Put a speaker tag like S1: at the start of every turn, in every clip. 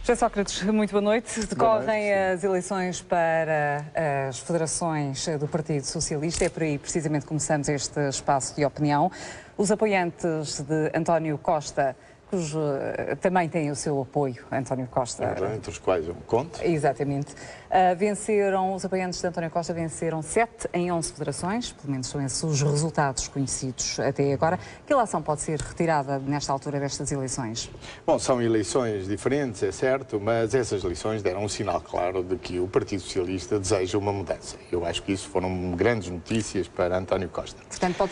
S1: José Sócrates, muito boa noite. Decorrem as eleições para as federações do Partido Socialista. É por aí, precisamente, começamos este espaço de opinião. Os apoiantes de António Costa, cujo também tem o seu apoio, António Costa.
S2: Entre os quais eu me conto.
S1: Exatamente. Os apoiantes de António Costa venceram 7 em 11 federações, pelo menos são esses os resultados conhecidos até agora. Que ilação pode ser retirada nesta altura destas eleições?
S2: Bom, são eleições diferentes, é certo, mas essas eleições deram um sinal claro de que o Partido Socialista deseja uma mudança. Eu acho que isso foram grandes notícias para António Costa.
S1: Portanto,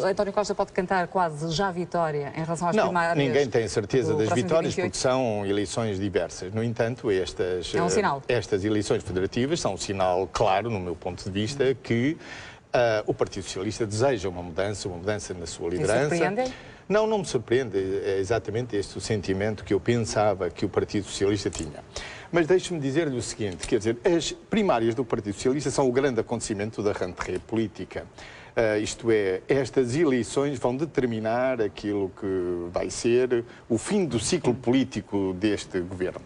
S1: António Costa pode cantar quase já a vitória em relação às primárias?
S2: Não, ninguém tem certeza das vitórias
S1: 28.
S2: porque são eleições diversas. No entanto, estas eleições federativas são um sinal claro, no meu ponto de vista, que o Partido Socialista deseja uma mudança na sua liderança.
S1: Surpreende?
S2: Não me surpreende. É exatamente este o sentimento que eu pensava que o Partido Socialista tinha. Mas deixe-me dizer-lhe o seguinte, quer dizer, as primárias do Partido Socialista são o grande acontecimento da rentrée política. Isto é, estas eleições vão determinar aquilo que vai ser o fim do ciclo político deste governo.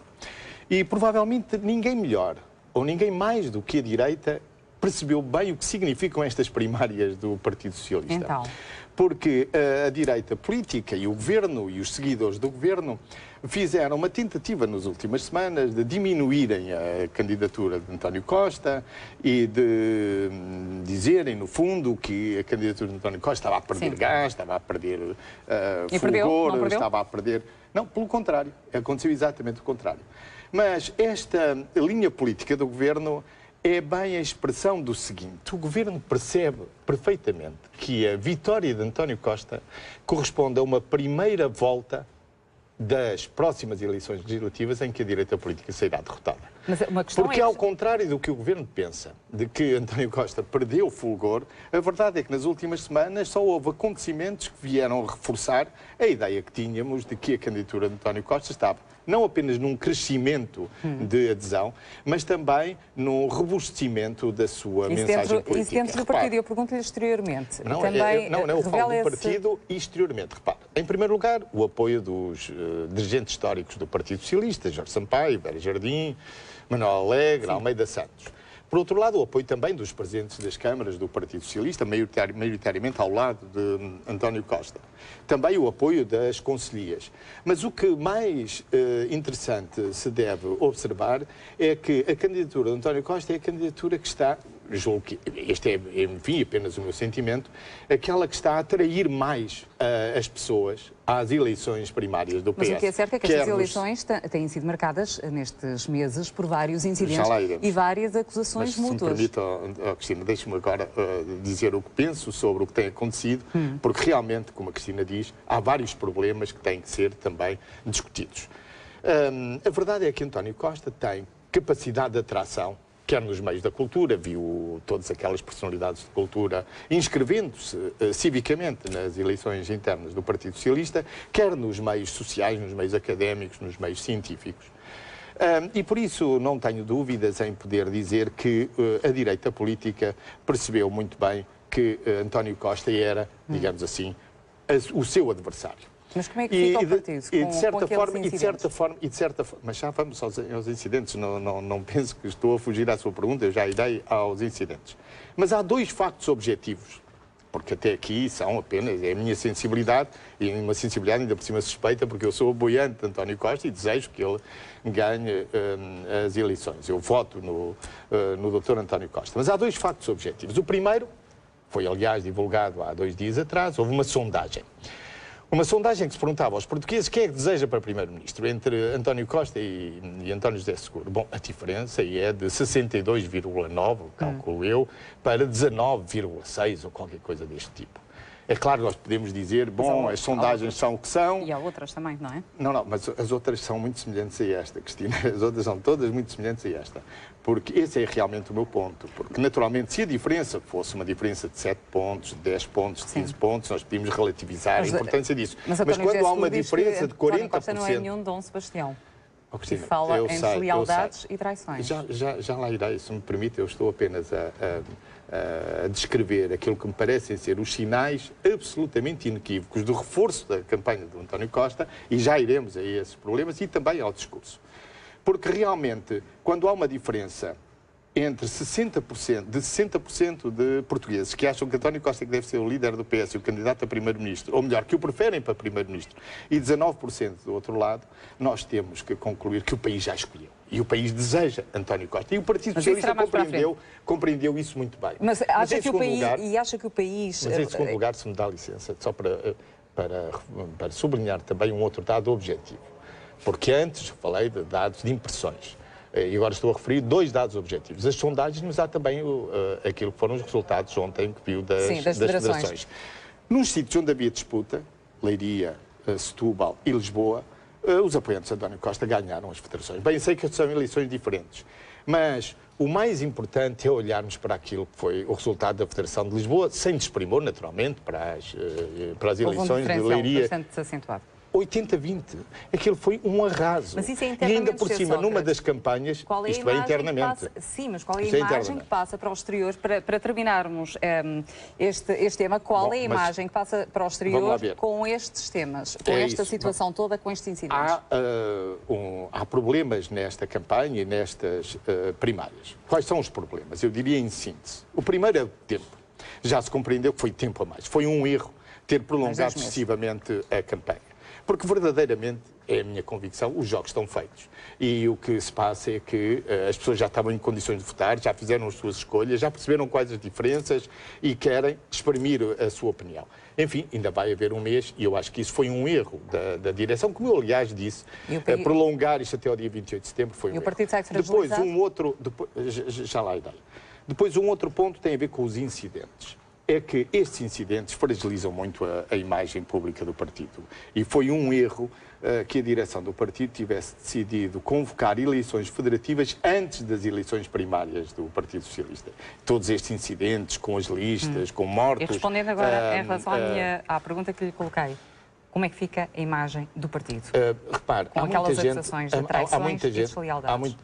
S2: E provavelmente ninguém melhor, ou ninguém mais do que a direita, percebeu bem o que significam estas primárias do Partido Socialista.
S1: Então.
S2: Porque a direita política e o governo e os seguidores do governo fizeram uma tentativa nas últimas semanas de diminuírem a candidatura de António Costa e de dizerem, no fundo, que a candidatura de António Costa estava a perder gás, estava a perder fulgor, estava a perder... Não, pelo contrário. Aconteceu exatamente o contrário. Mas esta linha política do governo é bem a expressão do seguinte: o governo percebe perfeitamente que a vitória de António Costa corresponde a uma primeira volta das próximas eleições legislativas em que a direita política sairá derrotada.
S1: Mas uma questão
S2: porque, ao contrário do que o governo pensa, de que António Costa perdeu fulgor, a verdade é que nas últimas semanas só houve acontecimentos que vieram reforçar a ideia que tínhamos de que a candidatura de António Costa estava não apenas num crescimento de adesão, mas também num robustecimento da sua mensagem política.
S1: Isso dentro do partido, eu pergunto-lhe exteriormente.
S2: Não, eu falo do partido e exteriormente. Repare, em primeiro lugar, o apoio dos dirigentes históricos do Partido Socialista, Jorge Sampaio, Vera Jardim, Manuel Alegre, Almeida Santos. Por outro lado, o apoio também dos presidentes das câmaras do Partido Socialista, maioritariamente ao lado de António Costa. Também o apoio das conselhias. Mas o que mais interessante se deve observar é que a candidatura de António Costa é a candidatura que está, julgo que este é, enfim, apenas o meu sentimento, aquela que está a atrair mais as pessoas às eleições primárias do PS.
S1: Mas o que é certo é que estas eleições têm sido marcadas nestes meses por vários incidentes e várias acusações mútuas.
S2: Se me permite, Cristina, deixe-me agora dizer o que penso sobre o que tem acontecido, porque realmente, como a Cristina diz, há vários problemas que têm que ser também discutidos. A verdade é que António Costa tem capacidade de atração, quer nos meios da cultura, viu todas aquelas personalidades de cultura inscrevendo-se civicamente nas eleições internas do Partido Socialista, quer nos meios sociais, nos meios académicos, nos meios científicos. E por isso não tenho dúvidas em poder dizer que a direita política percebeu muito bem que António Costa era, digamos assim, o seu adversário.
S1: Mas como é que fica o partido?
S2: De certa forma, mas já vamos aos incidentes, não penso que estou a fugir à sua pergunta, eu já irei aos incidentes. Mas há dois factos objetivos, porque até aqui são apenas, é a minha sensibilidade, e uma sensibilidade ainda por cima suspeita, porque eu sou apoiante de António Costa e desejo que ele ganhe as eleições. Eu voto no Dr. António Costa. Mas há dois factos objetivos. O primeiro, foi aliás divulgado há 2 dias atrás, houve uma sondagem. Uma sondagem que se perguntava aos portugueses quem é que deseja para primeiro-ministro, entre António Costa e António José Seguro. Bom, a diferença é de 62,9, calculo eu, para 19,6 ou qualquer coisa deste tipo. É claro, nós podemos dizer, bom, as sondagens são o que são.
S1: E há outras também, não é?
S2: Não, mas as outras são muito semelhantes a esta, Cristina. As outras são todas muito semelhantes a esta. Porque esse é realmente o meu ponto. Porque, naturalmente, se a diferença fosse uma diferença de 7 pontos, de 10 pontos, de 15 pontos, nós podíamos relativizar a importância disso.
S1: Mas
S2: quando há uma diferença de 40%...
S1: António Costa não é nenhum Dom Sebastião.
S2: Cristina,
S1: que fala em deslealdades e traições.
S2: Já lá irei, se me permite, eu estou apenas a descrever aquilo que me parecem ser os sinais absolutamente inequívocos do reforço da campanha do António Costa, e já iremos a esses problemas e também ao discurso. Porque realmente, quando há uma diferença entre 60% de portugueses que acham que António Costa deve ser o líder do PS e o candidato a primeiro-ministro, ou melhor, que o preferem para primeiro-ministro, e 19% do outro lado, nós temos que concluir que o país já escolheu. E o país deseja António Costa. E o Partido Socialista compreendeu isso muito bem.
S1: Mas acha que o país...
S2: Mas em segundo lugar, se me dá licença, só para sublinhar também um outro dado objetivo. Porque antes falei de dados de impressões. E agora estou a referir 2 dados objetivos. As sondagens, mas há também aquilo que foram os resultados ontem que viu das federações. Nos sítios onde havia disputa, Leiria, Setúbal e Lisboa, os apoiantes de António Costa ganharam as federações. Bem, sei que são eleições diferentes, mas o mais importante é olharmos para aquilo que foi o resultado da Federação de Lisboa, sem desprimor, naturalmente, para as eleições de Leiria.
S1: Bastante acentuado.
S2: 80-20. Aquilo foi um arraso.
S1: Mas isso é
S2: e ainda por cima, numa das campanhas, isto é internamente.
S1: Sim, mas qual é a imagem que passa para o exterior, para terminarmos este tema, qual é a imagem que passa para o exterior com estes temas, com esta situação toda, com estes incidentes?
S2: Há problemas nesta campanha e nestas primárias. Quais são os problemas? Eu diria em síntese. O primeiro é o tempo. Já se compreendeu que foi tempo a mais. Foi um erro ter prolongado excessivamente a campanha. Porque verdadeiramente, é a minha convicção, os jogos estão feitos. E o que se passa é que as pessoas já estavam em condições de votar, já fizeram as suas escolhas, já perceberam quais as diferenças e querem exprimir a sua opinião. Enfim, ainda vai haver um mês e eu acho que isso foi um erro da direção, como eu aliás disse, prolongar isto até ao dia 28 de setembro foi um erro.
S1: E o partido sai fragilizado?
S2: Já lá a ideia. Depois um outro ponto tem a ver com os incidentes. É que estes incidentes fragilizam muito a imagem pública do partido. E foi um erro que a direção do partido tivesse decidido convocar eleições federativas antes das eleições primárias do Partido Socialista. Todos estes incidentes com as listas, com mortos...
S1: E respondendo agora em relação à pergunta que lhe coloquei, como é que fica a imagem do partido?
S2: Repare,
S1: com aquelas acusações de traições e deslealdades.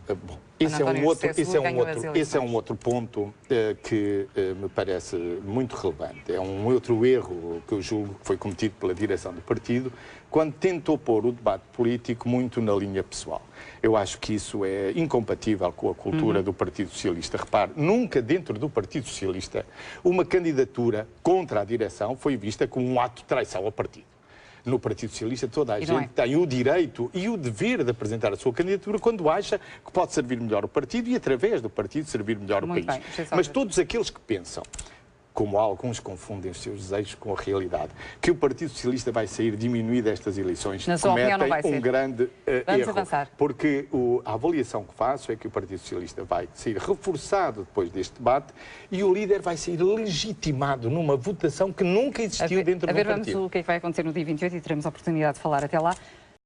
S2: Esse é um outro ponto que me parece muito relevante. É um outro erro que eu julgo que foi cometido pela direção do partido quando tentou pôr o debate político muito na linha pessoal. Eu acho que isso é incompatível com a cultura do Partido Socialista. Repare, nunca dentro do Partido Socialista uma candidatura contra a direção foi vista como um ato de traição ao partido. No Partido Socialista toda a gente tem o direito e o dever de apresentar a sua candidatura quando acha que pode servir melhor o partido e, através do partido, servir melhor o país. Mas todos aqueles que pensam, como alguns confundem os seus desejos com a realidade, que o Partido Socialista vai sair diminuído destas eleições, cometem um grande erro.
S1: Avançar.
S2: Porque a avaliação que faço é que o Partido Socialista vai sair reforçado depois deste debate e o líder vai sair legitimado numa votação que nunca existiu dentro do partido.
S1: Vamos ver o que é que vai acontecer no dia 28 e teremos a oportunidade de falar até lá.